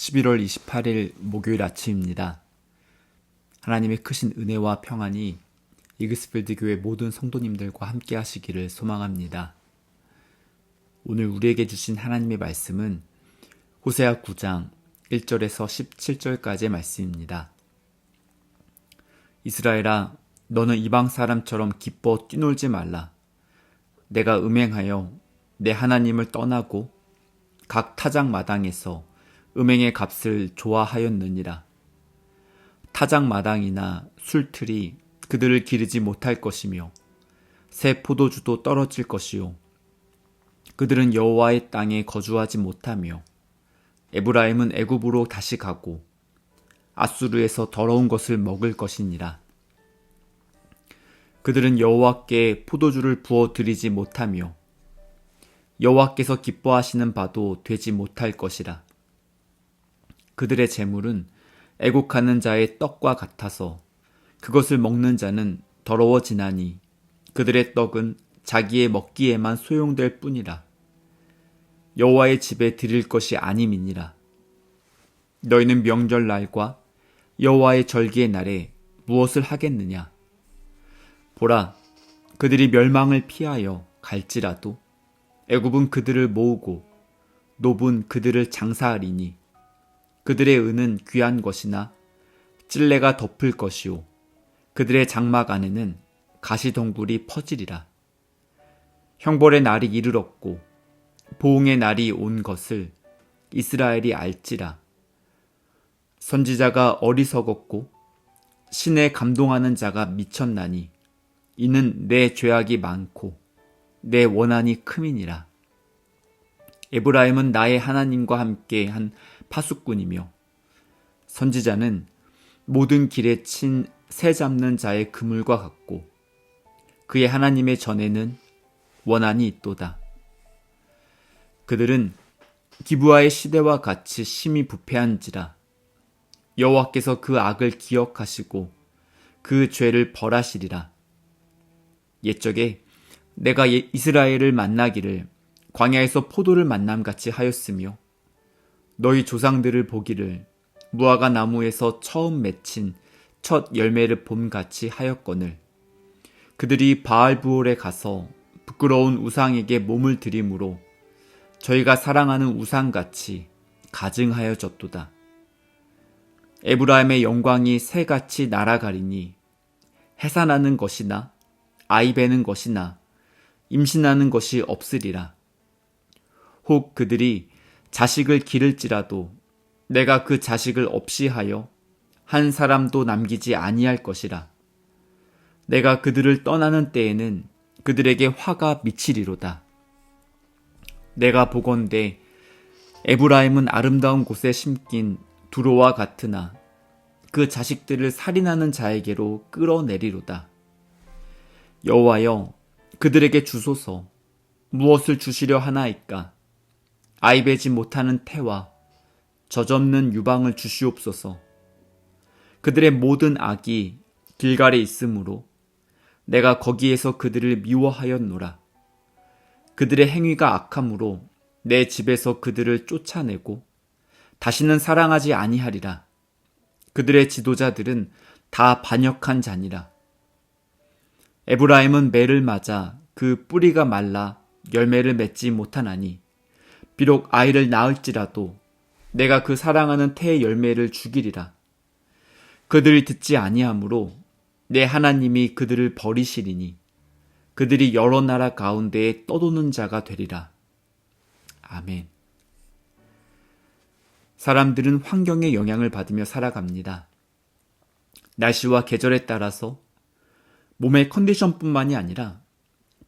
11월 28일 목요일 아침입니다. 하나님의 크신 은혜와 평안이 이그스필드 교회 모든 성도님들과 함께 하시기를 소망합니다. 오늘 우리에게 주신 하나님의 말씀은 호세아 9장 1절에서 17절까지의 말씀입니다. 이스라엘아, 너는 이방 사람처럼 기뻐 뛰놀지 말라. 내가 음행하여 내 하나님을 떠나고 각 타작 마당에서 음행의 값을 좋아하였느니라. 타작 마당이나 술틀이 그들을 기르지 못할 것이며 새 포도주도 떨어질 것이요 그들은 여호와의 땅에 거주하지 못하며 에브라임은 애굽으로 다시 가고 아수르에서 더러운 것을 먹을 것이니라. 그들은 여호와께 포도주를 부어 드리지 못하며 여호와께서 기뻐하시는 바도 되지 못할 것이라. 그들의 재물은 애곡하는 자의 떡과 같아서 그것을 먹는 자는 더러워지나니 그들의 떡은 자기의 먹기에만 소용될 뿐이라. 여호와의 집에 드릴 것이 아님이니라. 너희는 명절날과 여호와의 절기의 날에 무엇을 하겠느냐? 보라, 그들이 멸망을 피하여 갈지라도 애굽은 그들을 모으고 노분 그들을 장사하리니 그들의 은은 귀한 것이나 찔레가 덮을 것이요 그들의 장막 안에는 가시덩굴이 퍼지리라. 형벌의 날이 이르렀고 보응의 날이 온 것을 이스라엘이 알지라. 선지자가 어리석었고 신에 감동하는 자가 미쳤나니 이는 내 죄악이 많고 내 원한이 큼이니라. 에브라임은 나의 하나님과 함께 한 파수꾼이며 선지자는 모든 길에 친 새 잡는 자의 그물과 같고 그의 하나님의 전에는 원한이 있도다. 그들은 기브아의 시대와 같이 심히 부패한지라. 여호와께서 그 악을 기억하시고 그 죄를 벌하시리라. 옛적에 내가 이스라엘을 만나기를 광야에서 포도를 만남같이 하였으며 너희 조상들을 보기를 무화과 나무에서 처음 맺힌 첫 열매를 봄같이 하였거늘 그들이 바알부올에 가서 부끄러운 우상에게 몸을 들이므로 저희가 사랑하는 우상같이 가증하여졌도다. 에브라임의 영광이 새같이 날아가리니 해산하는 것이나 아이 베는 것이나 임신하는 것이 없으리라. 혹 그들이 자식을 기를지라도 내가 그 자식을 없이 하여 한 사람도 남기지 아니할 것이라. 내가 그들을 떠나는 때에는 그들에게 화가 미치리로다. 내가 보건대 에브라임은 아름다운 곳에 심긴 두로와 같으나 그 자식들을 살인하는 자에게로 끌어내리로다. 여호와여, 그들에게 주소서. 무엇을 주시려 하나이까? 아이 베지 못하는 태와 젖없는 유방을 주시옵소서. 그들의 모든 악이 길갈에 있으므로 내가 거기에서 그들을 미워하였노라. 그들의 행위가 악함으로 내 집에서 그들을 쫓아내고 다시는 사랑하지 아니하리라. 그들의 지도자들은 다 반역한 자니라. 에브라임은 매를 맞아 그 뿌리가 말라 열매를 맺지 못하나니 비록 아이를 낳을지라도 내가 그 사랑하는 태의 열매를 죽이리라. 그들이 듣지 아니하므로 내 하나님이 그들을 버리시리니 그들이 여러 나라 가운데에 떠도는 자가 되리라. 아멘. 사람들은 환경의 영향을 받으며 살아갑니다. 날씨와 계절에 따라서 몸의 컨디션뿐만이 아니라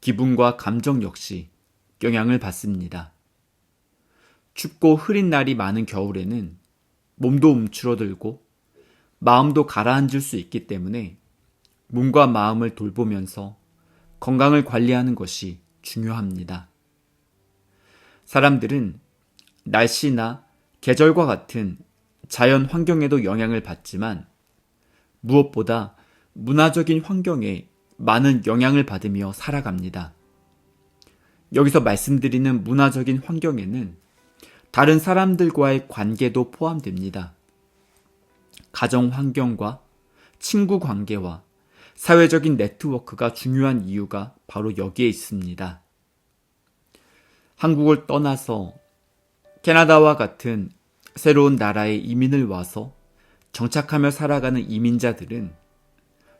기분과 감정 역시 영향을 받습니다. 춥고 흐린 날이 많은 겨울에는 몸도 움츠러들고 마음도 가라앉을 수 있기 때문에 몸과 마음을 돌보면서 건강을 관리하는 것이 중요합니다. 사람들은 날씨나 계절과 같은 자연 환경에도 영향을 받지만 무엇보다 문화적인 환경에 많은 영향을 받으며 살아갑니다. 여기서 말씀드리는 문화적인 환경에는 다른 사람들과의 관계도 포함됩니다. 가정 환경과 친구 관계와 사회적인 네트워크가 중요한 이유가 바로 여기에 있습니다. 한국을 떠나서 캐나다와 같은 새로운 나라에 이민을 와서 정착하며 살아가는 이민자들은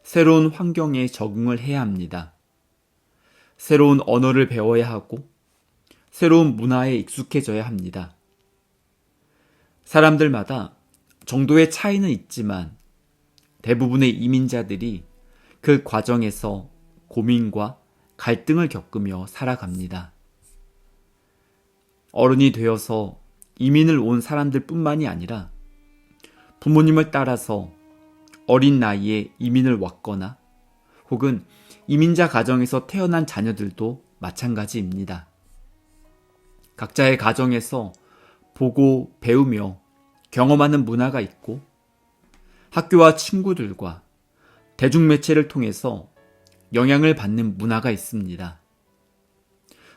새로운 환경에 적응을 해야 합니다. 새로운 언어를 배워야 하고 새로운 문화에 익숙해져야 합니다. 사람들마다 정도의 차이는 있지만 대부분의 이민자들이 그 과정에서 고민과 갈등을 겪으며 살아갑니다. 어른이 되어서 이민을 온 사람들 뿐만이 아니라 부모님을 따라서 어린 나이에 이민을 왔거나 혹은 이민자 가정에서 태어난 자녀들도 마찬가지입니다. 각자의 가정에서 보고 배우며 경험하는 문화가 있고 학교와 친구들과 대중매체를 통해서 영향을 받는 문화가 있습니다.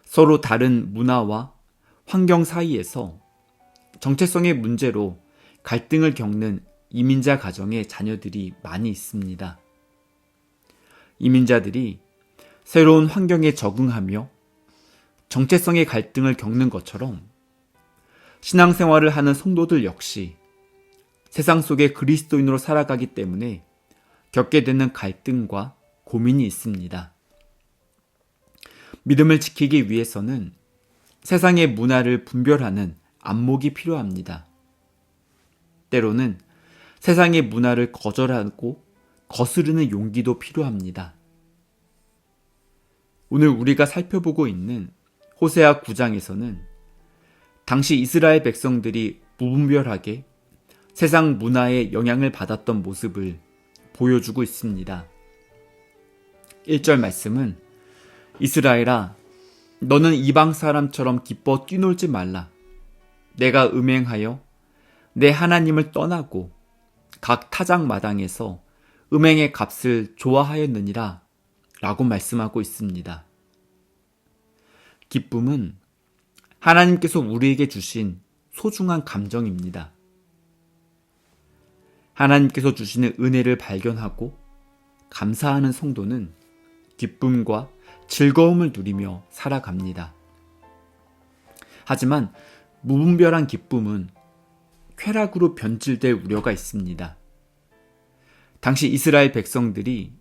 서로 다른 문화와 환경 사이에서 정체성의 문제로 갈등을 겪는 이민자 가정의 자녀들이 많이 있습니다. 이민자들이 새로운 환경에 적응하며 정체성의 갈등을 겪는 것처럼 신앙생활을 하는 성도들 역시 세상 속에 그리스도인으로 살아가기 때문에 겪게 되는 갈등과 고민이 있습니다. 믿음을 지키기 위해서는 세상의 문화를 분별하는 안목이 필요합니다. 때로는 세상의 문화를 거절하고 거스르는 용기도 필요합니다. 오늘 우리가 살펴보고 있는 호세아 9장에서는 당시 이스라엘 백성들이 무분별하게 세상 문화에 영향을 받았던 모습을 보여주고 있습니다. 1절 말씀은 이스라엘아 너는 이방 사람처럼 기뻐 뛰놀지 말라. 내가 음행하여 내 하나님을 떠나고 각 타작 마당에서 음행의 값을 좋아하였느니라 라고 말씀하고 있습니다. 기쁨은 하나님께서 우리에게 주신 소중한 감정입니다. 하나님께서 주시는 은혜를 발견하고 감사하는 성도는 기쁨과 즐거움을 누리며 살아갑니다. 하지만 무분별한 기쁨은 쾌락으로 변질될 우려가 있습니다. 당시 이스라엘 백성들이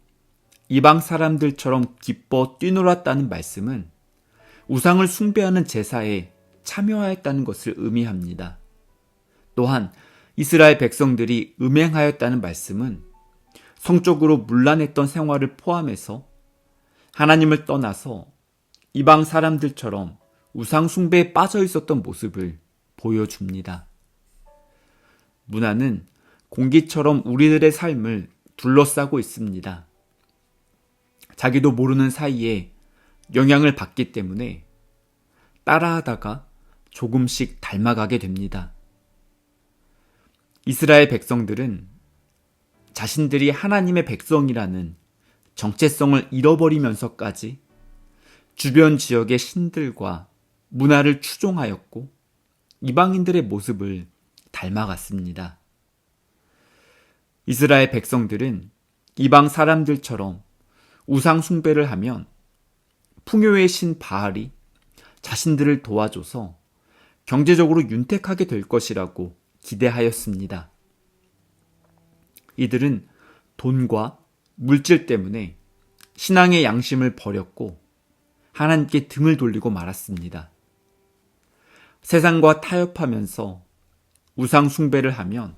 이방 사람들처럼 기뻐 뛰놀았다는 말씀은 우상을 숭배하는 제사에 참여하였다는 것을 의미합니다. 또한 이스라엘 백성들이 음행하였다는 말씀은 성적으로 문란했던 생활을 포함해서 하나님을 떠나서 이방 사람들처럼 우상 숭배에 빠져 있었던 모습을 보여줍니다. 문화는 공기처럼 우리들의 삶을 둘러싸고 있습니다. 자기도 모르는 사이에 영향을 받기 때문에 따라하다가 조금씩 닮아가게 됩니다. 이스라엘 백성들은 자신들이 하나님의 백성이라는 정체성을 잃어버리면서까지 주변 지역의 신들과 문화를 추종하였고 이방인들의 모습을 닮아갔습니다. 이스라엘 백성들은 이방 사람들처럼 우상 숭배를 하면 풍요의 신 바알이 자신들을 도와줘서 경제적으로 윤택하게 될 것이라고 기대하였습니다. 이들은 돈과 물질 때문에 신앙의 양심을 버렸고 하나님께 등을 돌리고 말았습니다. 세상과 타협하면서 우상 숭배를 하면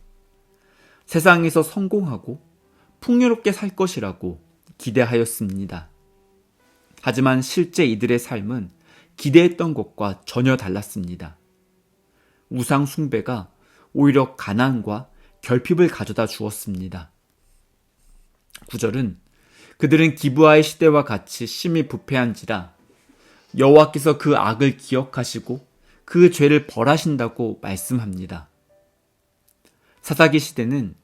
세상에서 성공하고 풍요롭게 살 것이라고 기대하였습니다. 하지만 실제 이들의 삶은 기대했던 것과 전혀 달랐습니다. 우상 숭배가 오히려 가난과 결핍을 가져다 주었습니다. 9절은 그들은 기브아의 시대와 같이 심히 부패한지라 여호와께서 그 악을 기억하시고 그 죄를 벌하신다고 말씀합니다. 사사기 시대는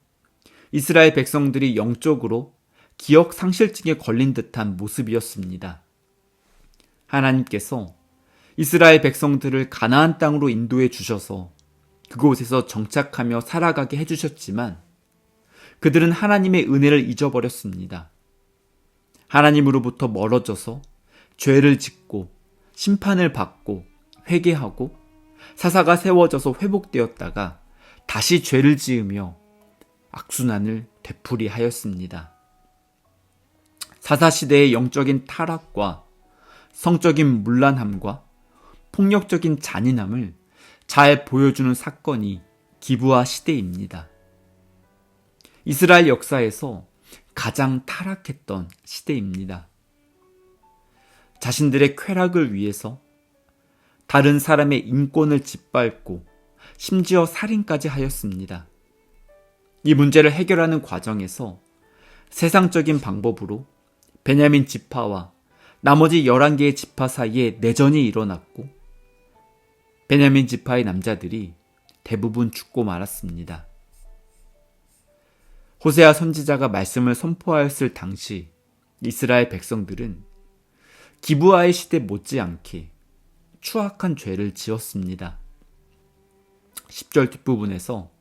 이스라엘 백성들이 영적으로 기억 상실증에 걸린 듯한 모습이었습니다. 하나님께서 이스라엘 백성들을 가나안 땅으로 인도해 주셔서 그곳에서 정착하며 살아가게 해주셨지만 그들은 하나님의 은혜를 잊어버렸습니다. 하나님으로부터 멀어져서 죄를 짓고 심판을 받고 회개하고 사사가 세워져서 회복되었다가 다시 죄를 지으며 악순환을 되풀이하였습니다. 사사시대의 영적인 타락과 성적인 문란함과 폭력적인 잔인함을 잘 보여주는 사건이 기브아 시대입니다. 이스라엘 역사에서 가장 타락했던 시대입니다. 자신들의 쾌락을 위해서 다른 사람의 인권을 짓밟고 심지어 살인까지 하였습니다. 이 문제를 해결하는 과정에서 세상적인 방법으로 베냐민 지파와 나머지 11개의 지파 사이에 내전이 일어났고 베냐민 지파의 남자들이 대부분 죽고 말았습니다. 호세아 선지자가 말씀을 선포하였을 당시 이스라엘 백성들은 기브아의 시대 못지않게 추악한 죄를 지었습니다. 10절 뒷부분에서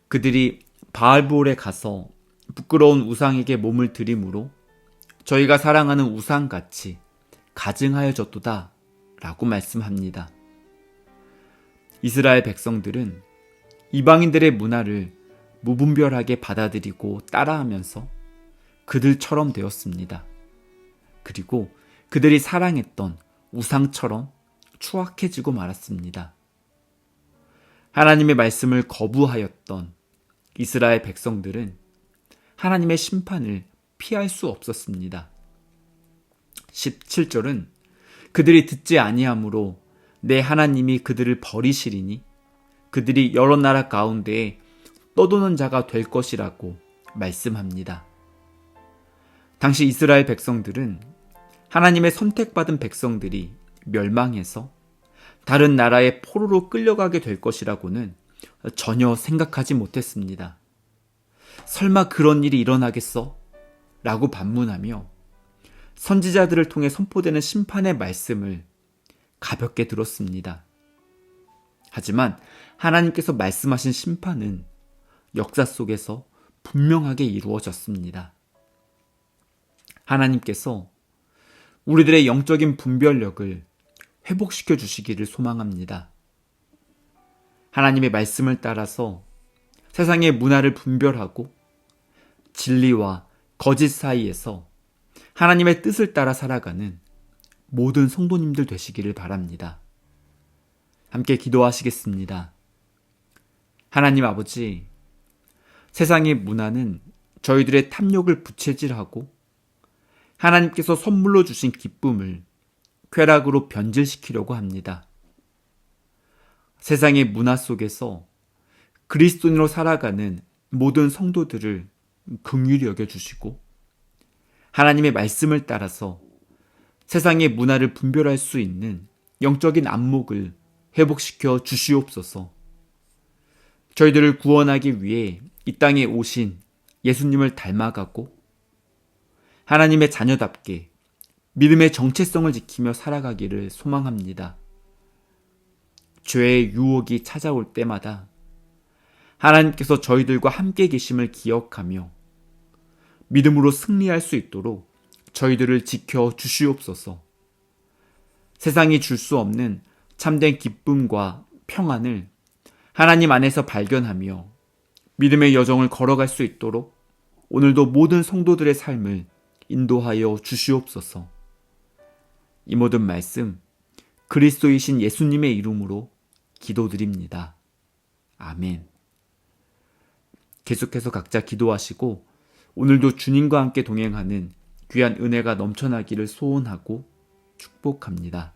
그들이 바알볼에 가서 부끄러운 우상에게 몸을 들이므로 저희가 사랑하는 우상같이 가증하여졌도다 라고 말씀합니다. 이스라엘 백성들은 이방인들의 문화를 무분별하게 받아들이고 따라하면서 그들처럼 되었습니다. 그리고 그들이 사랑했던 우상처럼 추악해지고 말았습니다. 하나님의 말씀을 거부하였던 이스라엘 백성들은 하나님의 심판을 피할 수 없었습니다. 17절은 그들이 듣지 아니하므로 내 하나님이 그들을 버리시리니 그들이 여러 나라 가운데에 떠도는 자가 될 것이라고 말씀합니다. 당시 이스라엘 백성들은 하나님의 선택받은 백성들이 멸망해서 다른 나라의 포로로 끌려가게 될 것이라고는 전혀 생각하지 못했습니다. 설마 그런 일이 일어나겠어? 라고 반문하며 선지자들을 통해 선포되는 심판의 말씀을 가볍게 들었습니다. 하지만 하나님께서 말씀하신 심판은 역사 속에서 분명하게 이루어졌습니다. 하나님께서 우리들의 영적인 분별력을 회복시켜 주시기를 소망합니다. 하나님의 말씀을 따라서 세상의 문화를 분별하고 진리와 거짓 사이에서 하나님의 뜻을 따라 살아가는 모든 성도님들 되시기를 바랍니다. 함께 기도하시겠습니다. 하나님 아버지, 세상의 문화는 저희들의 탐욕을 부채질하고 하나님께서 선물로 주신 기쁨을 쾌락으로 변질시키려고 합니다. 세상의 문화 속에서 그리스도인으로 살아가는 모든 성도들을 긍휼히 여겨주시고 하나님의 말씀을 따라서 세상의 문화를 분별할 수 있는 영적인 안목을 회복시켜 주시옵소서. 저희들을 구원하기 위해 이 땅에 오신 예수님을 닮아가고 하나님의 자녀답게 믿음의 정체성을 지키며 살아가기를 소망합니다. 죄의 유혹이 찾아올 때마다 하나님께서 저희들과 함께 계심을 기억하며 믿음으로 승리할 수 있도록 저희들을 지켜 주시옵소서. 세상이 줄 수 없는 참된 기쁨과 평안을 하나님 안에서 발견하며 믿음의 여정을 걸어갈 수 있도록 오늘도 모든 성도들의 삶을 인도하여 주시옵소서. 이 모든 말씀 그리스도이신 예수님의 이름으로 기도드립니다. 아멘. 계속해서 각자 기도하시고 오늘도 주님과 함께 동행하는 귀한 은혜가 넘쳐나기를 소원하고 축복합니다.